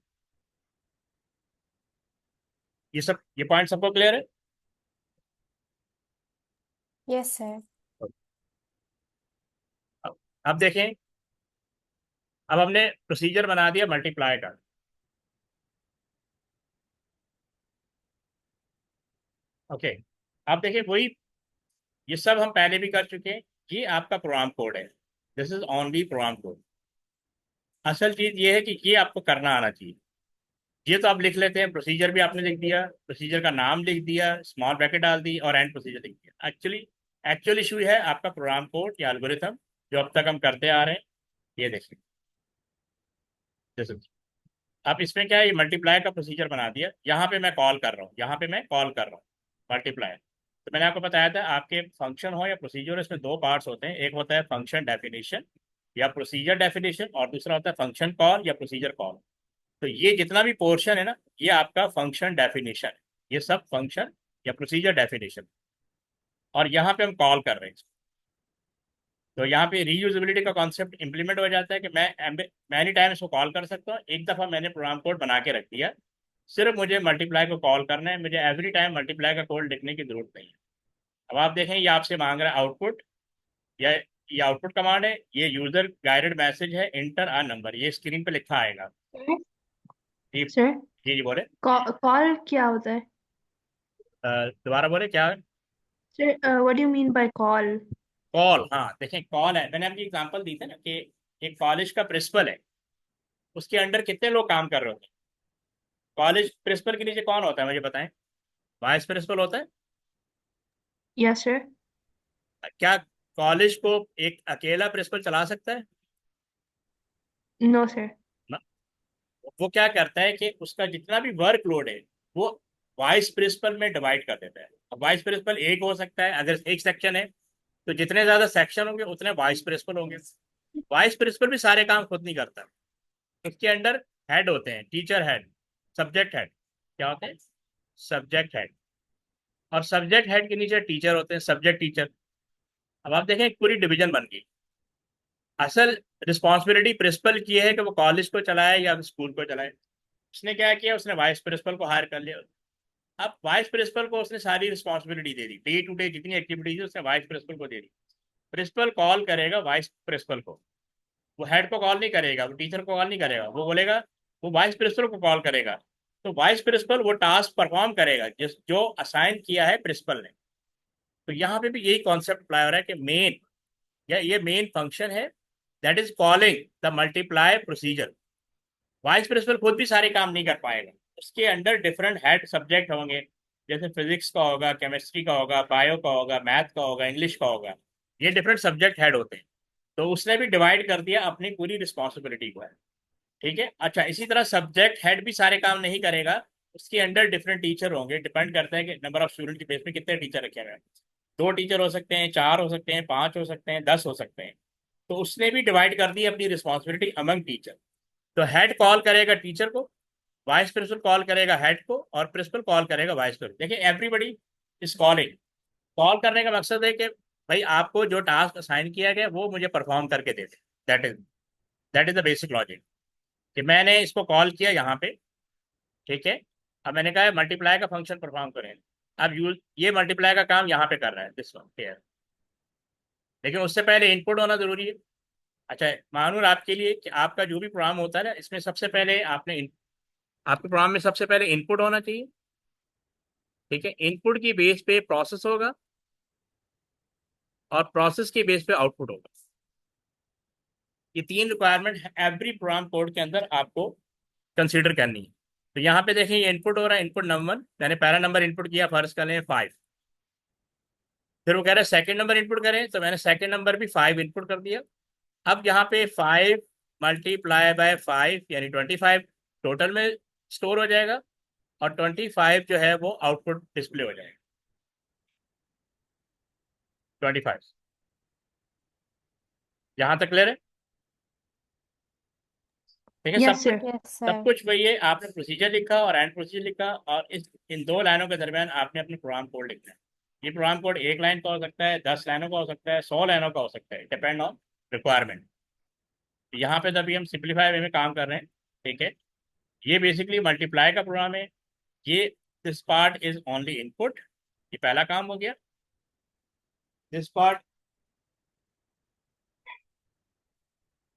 ये पॉइंट सबको क्लियर है? Yes sir. अब देखें, अब हमने प्रोसीजर बना दिया मल्टीप्लाई का। ओके, अब देखिए वही, ये सब हम पहले भी कर चुके हैं। ये आपका प्रोग्राम कोड है, this is only program code. असल चीज ये है कि ये आपको करना आना चाहिए। ये तो आप लिख लेते हैं, प्रोसीजर भी आपने लिख दिया, प्रोसीजर का नाम लिख दिया, स्मॉल ब्रैकेट डाल दी और एंड प्रोसीजर लिख दिया। एक्चुअल इशू है आपका प्रोग्राम कोड या एल्गोरिथम जो अब तक हम करते आ रहे हैं। ये देखिए, जैसे अब इसमें क्या है, ये मल्टीप्लाई का प्रोसीजर बना दिया। यहाँ पे मैं कॉल कर रहा हूँ, यहाँ पे मैं कॉल कर रहा हूँ मल्टीप्लाई। तो मैंने आपको बताया था आपके फंक्शन हो या प्रोसीजर, इसमें दो पार्ट्स होते हैं, एक होता है फंक्शन डेफिनेशन या प्रोसीजर डेफिनेशन, और दूसरा होता है फंक्शन कॉल या प्रोसीजर कॉल। तो ये जितना भी पोर्शन है ना, ये आपका फंक्शन डेफिनेशन है, ये सब फंक्शन या प्रोसीजर डेफिनेशन। और यहाँ पे हम कॉल कर रहे हैं। तो यहाँ पे रीयूजेबिलिटी का कॉन्सेप्ट इंप्लीमेंट हो जाता है कि मैं मैनी टाइम इसको कॉल कर सकता हूँ। एक दफ़ा मैंने प्रोग्राम कोड बना के रख दिया, सिर्फ मुझे मल्टीप्लाई को कॉल करना है, मुझे एवरी टाइम मल्टीप्लाई का कोड लिखने की जरूरत नहीं है। अब आप देखें ये आपसे मांग रहा है आउटपुट, या ये आउटपुट कमांड है, ये यूजर गाइडेड मैसेज है, इंटर अ नंबर, ये स्क्रीन पे लिखा आएगा। जी सर जी जी बोले। कॉल क्या होता है? दोबारा बोले क्या? Sir what do you mean by call? Call, हाँ देखें कॉल है, मैंने आपकी एग्जांपल दी थी ना कि एक कॉलेज का प्रिंसिपल है, उसके अंडर कितने लोग काम कर रहे होते हैं। कॉलेज प्रिंसिपल के नीचे कौन होता है मुझे बताएं? वाइस प्रिंसिपल होता है। Yes sir. क्या कॉलेज को एक अकेला प्रिंसिपल चला सकता है? No sir. ना। वो क्या करता है कि उसका जितना भी वर्कलोड है वो वाइस प्रिंसिपल में डिवाइड कर देता है। अब वाइस प्रिंसिपल एक हो सकता है, अगर एक सेक्शन है तो जितने ज्यादा सेक्शन होंगे उतने वाइस प्रिंसिपल होंगे। वाइस प्रिंसिपल भी सारे काम खुद नहीं करता, उसके अंडर हेड होते हैं, टीचर हेड, सब्जेक्ट हेड। क्या होते हैं? Subject head. और सब्जेक्ट हेड के नीचे टीचर होते हैं, सब्जेक्ट टीचर। अब आप देखें एक पूरी डिवीजन बन गई। असल रिस्पॉन्सिबिलिटी प्रिंसिपल की है कि वो कॉलेज को चलाए या स्कूल को चलाए। उसने क्या किया, उसने वाइस प्रिंसिपल को हायर कर लिया। अब वाइस प्रिंसिपल को उसने सारी रिस्पॉन्सिबिलिटी दे दी, डे टू डे जितनी एक्टिविटीज है उसने वाइस प्रिंसिपल को दे दी। प्रिंसिपल कॉल करेगा वाइस प्रिंसिपल को, वो हेड को कॉल नहीं करेगा, वो टीचर को कॉल नहीं करेगा, वो बोलेगा वो वाइस प्रिंसिपल को कॉल करेगा। तो वाइस प्रिंसिपल वो टास्क परफॉर्म करेगा जिस जो असाइन किया है प्रिंसिपल ने। तो यहाँ पे भी यही कॉन्सेप्ट अप्लाई हो रहा है कि मेन या ये मेन फंक्शन है, that is calling the multiply procedure. Vice principal खुद भी सारे काम नहीं कर पाएगा, उसके अंडर डिफरेंट हेड सब्जेक्ट होंगे, जैसे फिजिक्स का होगा, केमिस्ट्री का होगा, बायो का होगा, मैथ का होगा, इंग्लिश का होगा। ये डिफरेंट सब्जेक्ट हेड होते हैं। तो उसने भी डिवाइड कर दिया अपनी पूरी रिस्पॉन्सिबिलिटी को है। ठीक है, अच्छा इसी तरह सब्जेक्ट हेड भी सारे काम नहीं करेगा, उसके अंडर डिफरेंट टीचर होंगे, डिपेंड करता है कि नंबर ऑफ स्टूडेंट के बेस पे कितने टीचर रखे हुए हैं। 2 टीचर हो सकते हैं, 4 हो सकते हैं, 5 हो सकते हैं, 10 हो सकते हैं। तो उसने भी डिवाइड कर दी अपनी रिस्पॉन्सिबिलिटी अमंग टीचर। तो हेड कॉल करेगा टीचर को, वाइस प्रिंसिपल कॉल करेगा हेड को, और प्रिंसिपल कॉल करेगा वाइस प्रिंसिपल। देखिए एवरीबडी इज कॉलिंग। कॉल करने का मकसद है कि भाई आपको जो टास्क असाइन किया गया वो मुझे परफॉर्म करके दे दे। That is the basic logic कि मैंने इसको कॉल किया यहाँ पे, ठीक है। अब मैंने कहा मल्टीप्लाई का फंक्शन परफॉर्म करें। अब ये मल्टीप्लाई का काम यहाँ पे कर रहा है, दिस वन हियर, लेकिन उससे पहले इनपुट होना जरूरी है। अच्छा मानूर, आपके लिए कि आपका जो भी प्रोग्राम होता है ना, इसमें सबसे पहले आपके प्रोग्राम में सबसे पहले इनपुट होना चाहिए, ठीक है। इनपुट की बेस पे प्रोसेस होगा, और प्रोसेस के बेस पे आउटपुट होगा। ये 3 रिक्वायरमेंट एवरी प्रोग्राम कोड के अंदर आपको कंसीडर करनी है। तो यहाँ पे देखें ये इनपुट हो रहा है, इनपुट नंबर 1, मैंने पहला नंबर इनपुट किया, फर्ज कर लें 5। फिर वो कह रहा है सेकंड नंबर इनपुट करें, तो मैंने सेकंड नंबर भी 5 इनपुट कर दिया। अब यहाँ पे 5 मल्टीप्लाई बाय 5 यानी 25 टोटल में स्टोर हो जाएगा, और 25 जो है वो आउटपुट डिस्प्ले हो जाएगा। 25 यहाँ तक क्लियर है? ठीक है, सब Yes, कुछ sir. यस सब सर। कुछ वही है। आपने प्रोसीजर लिखा और एंड प्रोसीजर लिखा, और इन 2 लाइनों के दरमियान आपने अपने प्रोग्राम कोड लिखना है। ये प्रोग्राम कोड 1 लाइन का हो सकता है, 10 लाइनों का हो सकता है, 100 लाइनों का हो सकता है, डिपेंड ऑन रिक्वायरमेंट। यहाँ पे तभी हम सिंप्लीफाई वे में काम कर रहे हैं, ठीक है। ये बेसिकली मल्टीप्लाई का प्रोग्राम है। ये this part is only input, ये पहला काम हो गया। This part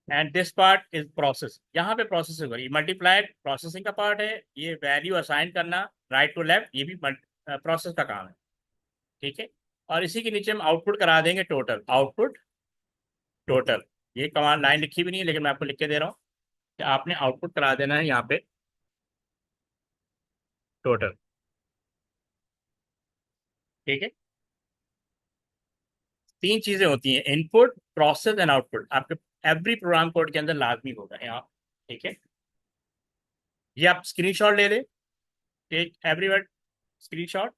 and this part is process. यहाँ पे प्रोसेसिंग हो रही है, मल्टीप्लाई प्रोसेसिंग का पार्ट है, ये वैल्यू असाइन करना राइट टू लेफ्ट ये भी प्रोसेस का काम है, ठीक है। और इसी के नीचे हम आउटपुट करा देंगे टोटल, आउटपुट टोटल। ये कमांड लाइन लिखी भी नहीं है, लेकिन मैं आपको लिख के दे रहा हूँ कि आपने आउटपुट करा देना है यहाँ पे टोटल, ठीक है। 3 चीजें होती हैं, इनपुट, प्रोसेस एंड आउटपुट, आपके एवरी प्रोग्राम कोड के अंदर लाजमी होगा यहाँ, ठीक है। ये आप स्क्रीनशॉट ले लें, टेक एवरीवन स्क्रीनशॉट।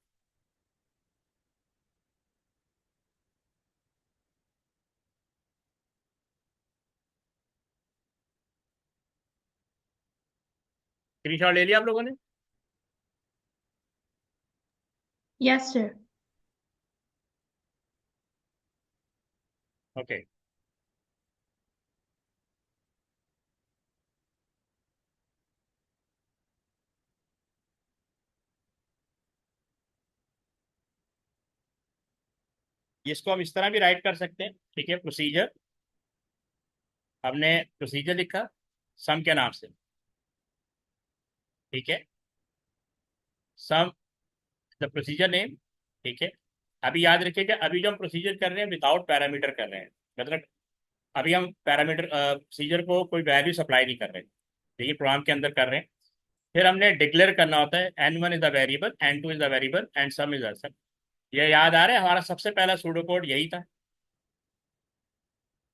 स्क्रीनशॉट ले लिया आप लोगों ने? Yes, sir. ओके। इसको हम इस तरह भी राइट कर सकते हैं, ठीक है। प्रोसीजर, हमने प्रोसीजर लिखा सम के नाम से, ठीक है। सम द प्रोसीजर नेम, ठीक है। अभी याद रखिएगा, अभी जो हम प्रोसीजर कर रहे हैं विदाउट पैरामीटर कर रहे हैं, मतलब अभी हम पैरामीटर प्रोसीजर को कोई वैल्यू सप्लाई नहीं कर रहे, देखिए प्रोग्राम के अंदर कर रहे हैं। फिर हमने डिक्लेयर करना होता है n1 is the variable, n2 is the variable and sum is the sum. ये याद आ रहा है, हमारा सबसे पहला सूडो कोड यही था,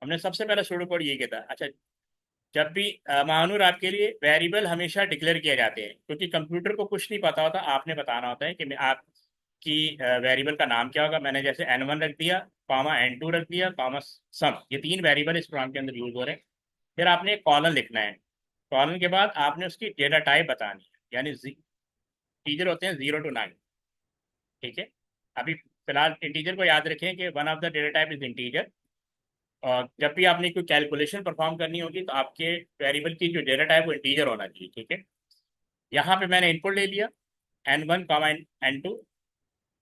हमने सबसे पहला सूडो कोड यही किया था। अच्छा, जब भी मानूर, आपके लिए वेरिएबल हमेशा डिक्लेयर किए जाते हैं, क्योंकि कंप्यूटर को कुछ नहीं पता होता, आपने बताना होता है कि मैं आपकी वेरिएबल का नाम क्या होगा। मैंने जैसे n1 रख दिया, कॉमा n2 रख दिया, कॉमा सम, ये 3 वेरिएबल इस प्रोग्राम के अंदर यूज हो रहे हैं। फिर आपने एक कॉलन लिखना है, कॉलन के बाद आपने उसकी डेटा टाइप बतानी है, यानी इंटीजर होते हैं 0 to 9, ठीक है। अभी फिलहाल इंटीजर को याद रखें कि one of the data type is integer. और जब भी आपने कोई कैलकुलेशन परफॉर्म करनी होगी तो आपके वेरिएबल की जो डेटा टाइप वो इंटीजर होना चाहिए, ठीक है। यहाँ पे मैंने इनपुट ले लिया n1 कॉमा n2,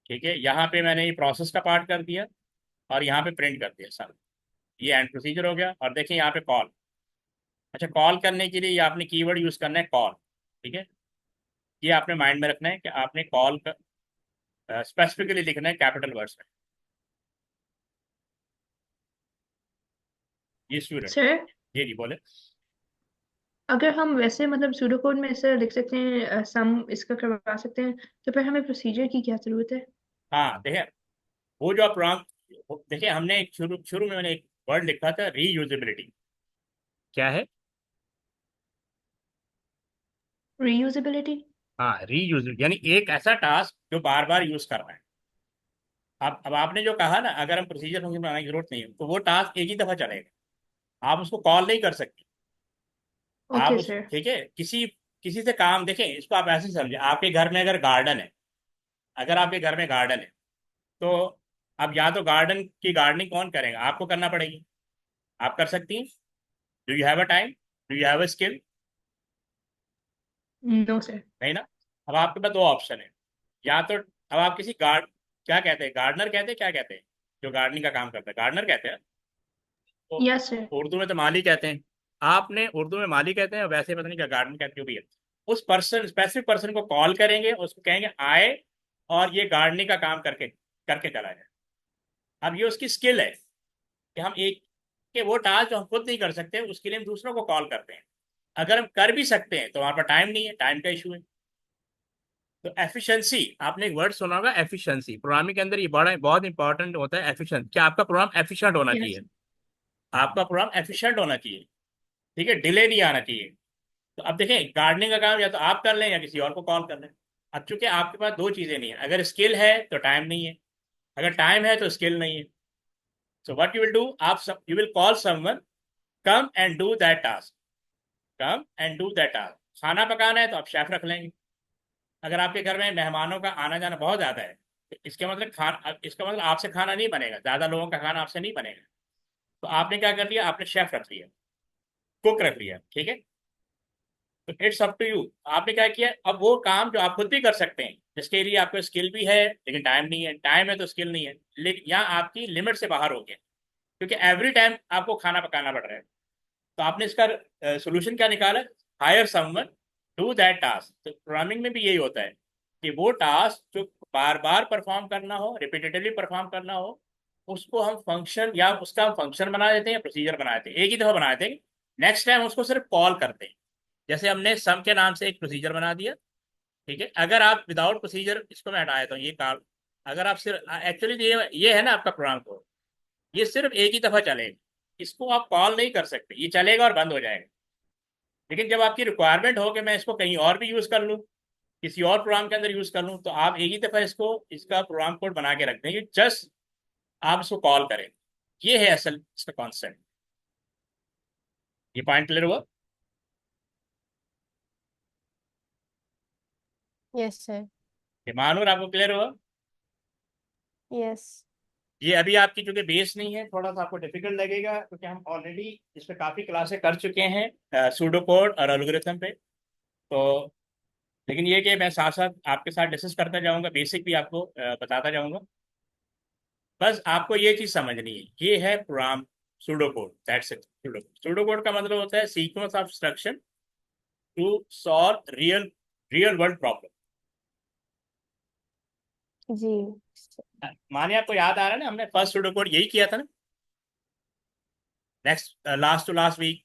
ठीक है। यहाँ पे मैंने ये प्रोसेस का पार्ट कर दिया, और यहाँ पे प्रिंट कर दिया सब। ये एंड प्रोसीजर हो गया। और देखिए यहाँ पे कॉल, अच्छा कॉल करने के लिए ये आपने कीवर्ड यूज करना है कॉल, ठीक है। ये आपने माइंड में रखना है कि आपने कॉल का स्पेसिफिकली लिखना है कैपिटल वर्ड्स में। ये स्टूडेंट, Sir, ये जी बोले। अगर हम वैसे मतलब सूडो कोड में ऐसे लिख सकते हैं, सम इसका करवा सकते हैं, तो फिर हमें प्रोसीजर की क्या जरूरत है? हाँ देखिए, वो जो आप प्रोग्राम, देखिए हमने एक शुरू शुरू में मैंने एक वर्ड लिखा था रीयूजेबिलिटी। क्या है? Reusability? हाँ, रीयूज यानी एक ऐसा टास्क जो बार बार यूज करना है। अब आपने जो कहा ना, अगर हम प्रोसीजर फंक्शन बनाने की जरूरत नहीं है तो वो टास्क एक ही दफा चलेगा, आप उसको कॉल नहीं कर सकते। आप ओके उस, सर। ठीक है, किसी किसी से काम, देखें इसको आप ऐसे समझे, आपके घर में अगर गार्डन है, अगर आपके घर में गार्डन है, तो अब या तो गार्डन की गार्डनिंग कौन करेगा, आपको करना पड़ेगी। आप कर सकती हैं? Do you have a time, do you have a skill? No sir. नहीं ना। अब आपके पास दो ऑप्शन है, या तो अब आप किसी गार्ड, क्या कहते हैं, गार्डनर कहते हैं, क्या कहते हैं, जो गार्डनिंग का काम करता है, गार्डनर कहते हैं। तो यस सर। उर्दू में तो माली कहते हैं, आपने उर्दू में माली कहते हैं, वैसे पता नहीं क्या गार्डन कहते हो भी है। उस पर्सन, स्पेसिफिक पर्सन को कॉल करेंगे, उसको कहेंगे आए और ये गार्डनिंग का काम करके करके चला जाए। अब ये उसकी स्किल है कि हम एक के वो टास्क जो हम खुद नहीं कर सकते उसके लिए हम दूसरों को कॉल करते हैं। अगर हम कर भी सकते हैं तो हमारे पास टाइम नहीं है, टाइम का इशू है। तो एफिशिएंसी, आपने एक वर्ड सुना होगा एफिशिएंसी, प्रोग्रामिंग के अंदर ये बड़ा बहुत इंपॉर्टेंट होता है एफिशिएंट, क्या आपका प्रोग्राम एफिशिएंट होना यस। चाहिए, आपका प्रोग्राम एफिशिएंट होना चाहिए, ठीक है, डिले नहीं आना चाहिए। तो अब देखें, गार्डनिंग का काम या तो आप कर लें या किसी और को कॉल कर लें। अब चूंकि आपके पास दो चीजें नहीं है, अगर स्किल है तो टाइम नहीं है, अगर टाइम है तो स्किल नहीं है। So what you will do, you will call someone, come and do that task, come and do that task. खाना पकाना है तो आप शेफ रख लेंगे। अगर आपके घर में मेहमानों का आना जाना बहुत ज्यादा है, तो इसका मतलब आपसे खाना नहीं बनेगा, ज्यादा लोगों का खाना आपसे नहीं बनेगा। तो आपने क्या कर लिया, आपने शेफ रख लिया, कुक रख लिया, ठीक है। तो इट्स अप टू यू, आपने क्या किया, अब वो काम जो आप खुद भी कर सकते हैं, जिसके लिए आपको स्किल भी है लेकिन टाइम नहीं है, टाइम है तो स्किल नहीं है, लेकिन यहाँ आपकी लिमिट से बाहर हो गया, क्योंकि एवरी टाइम आपको खाना पकाना पड़ रहा है। तो आपने इसका सोल्यूशन क्या निकाला, hire someone do that task. तो प्रोग्रामिंग में भी यही होता है कि वो टास्क जो बार बार परफॉर्म करना हो, रिपीटेटिवली परफॉर्म करना हो, उसको हम फंक्शन, या उसका हम फंक्शन बना देते हैं या प्रोसीजर बना देते हैं, एक ही दफा बना देते हैं, नेक्स्ट टाइम उसको सिर्फ कॉल करते हैं। जैसे हमने सम के नाम से एक प्रोसीजर बना दिया, ठीक है, अगर आप विदाउट प्रोसीजर इसको मैं हटा देता हूँ, ये काम, अगर आप सिर्फ एक्चुअली ये है ना आपका प्रोग्राम कोड, ये सिर्फ एक ही दफा चलेगा, इसको आप कॉल नहीं कर सकते, ये चलेगा और बंद हो जाएगा। लेकिन जब आपकी रिक्वायरमेंट हो कि मैं इसको कहीं और भी यूज कर लूँ, किसी और प्रोग्राम के अंदर यूज कर लूँ, तो आप एक ही दफा इसको, इसका प्रोग्राम कोड बना के रख देंगे, जस्ट आप इसको कॉल करें। ये है असल इसका कॉन्सेप्ट। ये पॉइंट क्लियर हुआ? Yes sir. ये मानूर आपको क्लियर हुआ? यस। ये अभी आपकी चूंकि बेस नहीं है, थोड़ा सा आपको डिफिकल्ट लगेगा, क्योंकि हम ऑलरेडी इस पे काफी क्लासें कर चुके हैं सूडो कोड और एल्गोरिथम पे। तो लेकिन ये कि मैं साथ साथ आपके साथ डिस्कस करता जाऊंगा, बेसिक भी आपको बताता जाऊंगा। बस आपको ये चीज समझनी है, ये है program pseudo code, that's it. Pseudo code का मतलब होता है sequence of instruction to solve real real world problem. जी। मानिए आपको याद आ रहा है ना, हमने फर्स्ट सूडो कोड यही किया था ना, next last to last week.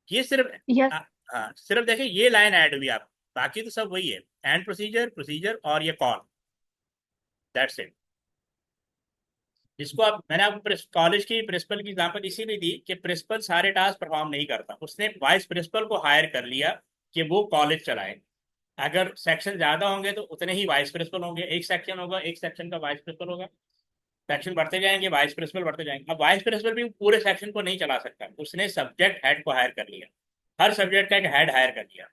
ये सिर्फ यस। हाँ, सिर्फ देखिए ये लाइन ऐड हुई आप, बाकी तो सब वही है, एंड प्रोसीजर, प्रोसीजर और ये कॉल, दैट्स इट। इसको आप, मैंने आपको कॉलेज की प्रिंसिपल की एग्जांपल इसीलिए दी कि प्रिंसिपल सारे टास्क परफॉर्म नहीं करता, उसने वाइस प्रिंसिपल को हायर कर लिया कि वो कॉलेज चलाए। अगर सेक्शन ज्यादा होंगे तो उतने ही वाइस प्रिंसिपल होंगे, एक सेक्शन होगा एक सेक्शन का वाइस प्रिंसिपल होगा, सेक्शन बढ़ते जाएंगे वाइस प्रिंसिपल बढ़ते जाएंगे। अब वाइस प्रिंसिपल भी पूरे सेक्शन को नहीं चला सकता, उसने सब्जेक्ट हेड को हायर कर लिया, हर सब्जेक्ट का एक हेड हायर कर लिया।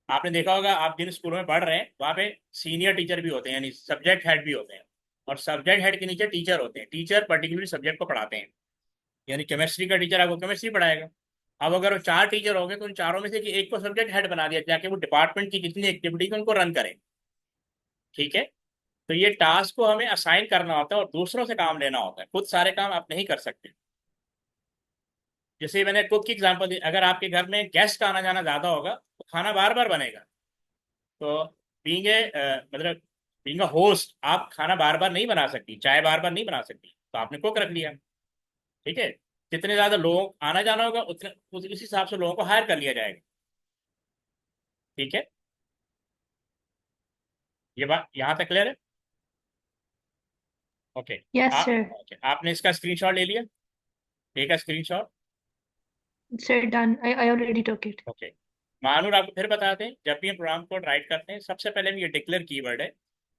आपने देखा होगा, आप जिन स्कूलों में पढ़ रहे हैं वहाँ पे सीनियर टीचर भी होते हैं, यानी सब्जेक्ट हेड भी होते हैं, और सब्जेक्ट हेड के नीचे टीचर होते हैं, टीचर पर्टिकुलर सब्जेक्ट को पढ़ाते हैं। यानी केमिस्ट्री का टीचर आपको केमिस्ट्री पढ़ाएगा। अब अगर वो चार टीचर हो गए तो उन चारों में से कि एक को सब्जेक्ट हेड बना दिया, ताकि वो डिपार्टमेंट की जितनी एक्टिविटी है उनको रन करें, ठीक है। तो ये टास्क को हमें असाइन करना होता है और दूसरों से काम लेना होता है, खुद सारे काम आप नहीं कर सकते। जैसे मैंने कुक की एग्जांपल दी, अगर आपके घर में गेस्ट का आना जाना ज्यादा होगा तो खाना बार बार बनेगा। तो बीइंग ए मतलब बीइंग अ होस्ट, आप खाना बार बार नहीं बना सकती, चाय बार बार नहीं बना सकती, तो आपने कुक रख लिया, ठीक है। जितने ज्यादा लोग आना जाना होगा उतने उस हिसाब से लोगों को हायर कर लिया जाएगा, ठीक है। ये बात यहाँ तक क्लियर है? ओके। यस आप सर। ओके, आपने इसका स्क्रीनशॉट ले लिया, ठीक है, screenshot, sir done. I already took it. Okay. Manoor आपको फिर बताते हैं, जब भी हम प्रोग्राम कोड राइट करते हैं सबसे पहले हम ये डिक्लेयर कीवर्ड है,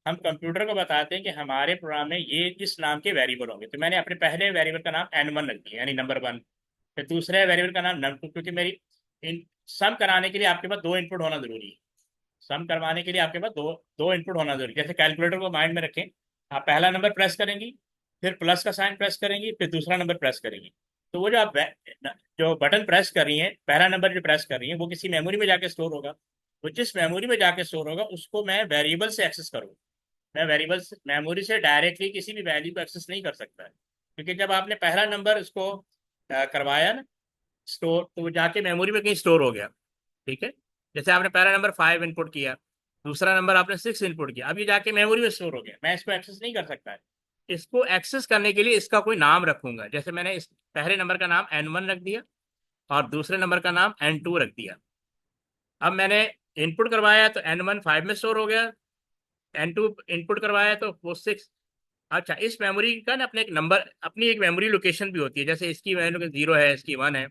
हम कंप्यूटर को बताते हैं कि हमारे प्रोग्राम में ये इस नाम के वेरिएबल होंगे। तो मैंने अपने पहले वेरिएबल का नाम n1 रख दिया, यानी नंबर 1। फिर दूसरे वेरिएबल का नाम num2, क्योंकि मेरी इन सम कराने के लिए आपके पास 2 इनपुट होना जरूरी है। सम करवाने के लिए आपके पास दो दो इनपुट होना जरूरी है। जैसे कैलकुलेटर को माइंड में रखें, आप पहला नंबर प्रेस करेंगी, फिर प्लस का साइन प्रेस करेंगी, फिर दूसरा नंबर प्रेस करेंगी। तो वो जो आप जो बटन प्रेस कर रही हैं, पहला नंबर जो प्रेस कर रही है, वो किसी मेमोरी में जाके स्टोर होगा। तो जिस मेमोरी में जाके स्टोर होगा उसको मैं वेरिएबल से एक्सेस करूँगा। मैं वेरिएबल मेमोरी से डायरेक्टली किसी भी वैल्यू को एक्सेस नहीं कर सकता है, क्योंकि जब आपने पहला नंबर उसको करवाया ना स्टोर, तो वो जाके मेमोरी में कहीं स्टोर हो गया। ठीक है, जैसे आपने पहला नंबर 5 इनपुट किया, दूसरा नंबर आपने 6 इनपुट किया, अब ये जाके मेमोरी में स्टोर हो गया, मैं इसको एक्सेस नहीं कर सकता है। इसको एक्सेस करने के लिए इसका कोई नाम रखूंगा। जैसे मैंने इस पहले नंबर का नाम n1 रख दिया और दूसरे नंबर का नाम n2 रख दिया। अब मैंने इनपुट करवाया तो n1 5 में स्टोर हो गया, n2 इनपुट करवाया तो वो 6। अच्छा, इस मेमोरी का ना अपने एक नंबर, अपनी एक मेमोरी लोकेशन भी होती है। जैसे इसकी वैल्यू 0 है, इसकी 1 है,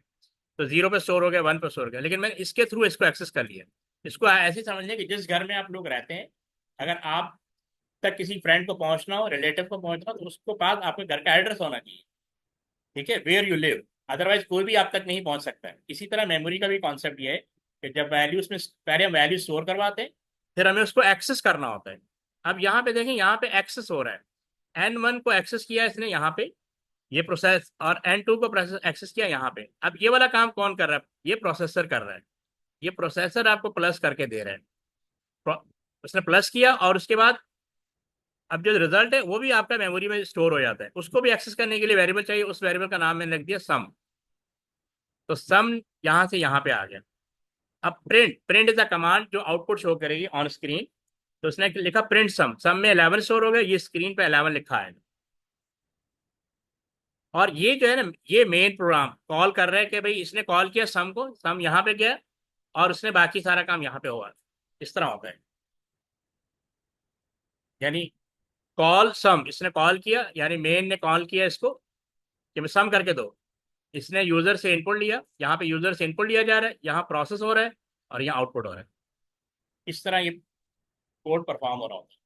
तो 0 पे स्टोर हो गया, 1 पे स्टोर हो गया। लेकिन मैंने इसके थ्रू इसको एक्सेस कर लिया। इसको ऐसे समझ लें कि जिस घर में आप लोग रहते हैं, अगर आप तक किसी फ्रेंड को पहुंचना हो, रिलेटिव को पहुंचना हो, तो उसको पास आपके घर का एड्रेस होना चाहिए। ठीक है, वेयर यू लिव, अदरवाइज कोई भी आप तक नहीं पहुंच सकता है। इसी तरह मेमोरी का भी कॉन्सेप्ट ये है कि जब वैल्यूज में पहले हम वैल्यू स्टोर करवाते हैं, फिर हमें उसको एक्सेस करना होता है। अब यहाँ पे देखें, यहाँ पे एक्सेस हो रहा है, n1 को एक्सेस किया इसने यहाँ पे, ये प्रोसेस, और n2 को प्रोसेस एक्सेस किया यहाँ पे। अब ये वाला काम कौन कर रहा है? ये प्रोसेसर कर रहा है। ये प्रोसेसर आपको प्लस करके दे रहा है। उसने प्लस किया और उसके बाद अब जो रिजल्ट है वो भी आपका मेमोरी में स्टोर हो जाता है। उसको भी एक्सेस करने के लिए वेरिएबल चाहिए, उस वेरिएबल का नाम मैंने रख दिया सम। तो सम यहाँ से यहाँ पे आ गया। अब print, print is a command जो आउटपुट शो करेगी ऑन स्क्रीन। तो उसने लिखा प्रिंट सम, सम में 11 स्टोर हो गया, ये स्क्रीन पे 11 लिखा है। और ये जो है ना, ये मेन प्रोग्राम कॉल कर रहा है कि भाई इसने कॉल किया सम को, सम यहाँ पे गया और उसने बाकी सारा काम यहाँ पे हुआ। इस तरह होता है, यानी कॉल सम, इसने कॉल किया, यानी मेन ने कॉल किया इसको कि मैं सम करके दो। इसने यूजर से इनपुट लिया, यहाँ पे यूजर से इनपुट लिया जा रहा है, यहाँ प्रोसेस हो रहा है और यहाँ आउटपुट हो रहा है। इस तरह ये कोड परफॉर्म हो रहा होता है।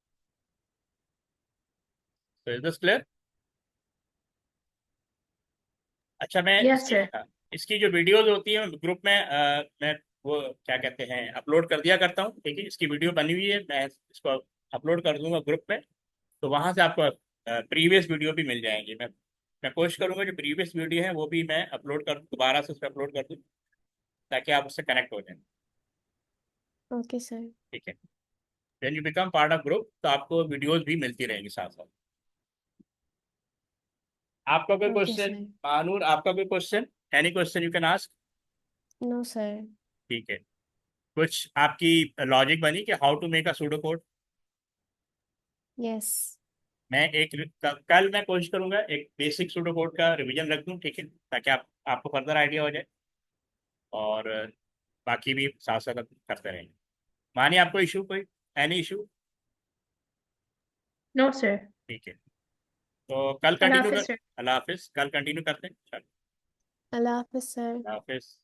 तो इज दिस क्लियर? अच्छा, मैं यस इसकी सर। इसकी जो वीडियोज होती है ग्रुप में मैं वो क्या कहते हैं अपलोड कर दिया करता हूँ। ठीक है, इसकी वीडियो बनी हुई है, मैं इसको अपलोड कर दूंगा ग्रुप में। तो वहाँ से आपको प्रीवियस वीडियो भी मिल जाएंगी। मैं कोशिश करूंगा जो प्रीवियस वीडियो है वो भी मैं अपलोड कर, दोबारा से उस पर अपलोड कर दूँ, ताकि आप उससे कनेक्ट हो जाएं। Okay sir. ठीक है, when you become part of group तो आपको वीडियोज भी मिलती रहेंगी साथ साथ। आपका कोई ओके क्वेश्चन? सर। मानूर, आपका कोई question? Any question you can ask. No sir. ठीक है, कुछ आपकी लॉजिक बनी कि how to make a pseudo code? Yes. मैं एक कल मैं कोशिश करूंगा एक बेसिक सूडो कोड का रिवीजन रख दूं, ठीक है, ताकि आपको फर्दर आइडिया हो जाए, और बाकी भी साथ साथ करते रहेंगे। मानिए आपको इशू कोई, एनी इशू? No sir. ठीक है, तो कल अल्लाह कंटिन्यू कर। हाफिज सर। अल्लाह हाफिज, कल कंटिन्यू करते हैं। चलो, अल्लाह हाफिज सर। अल्लाह हाफिज।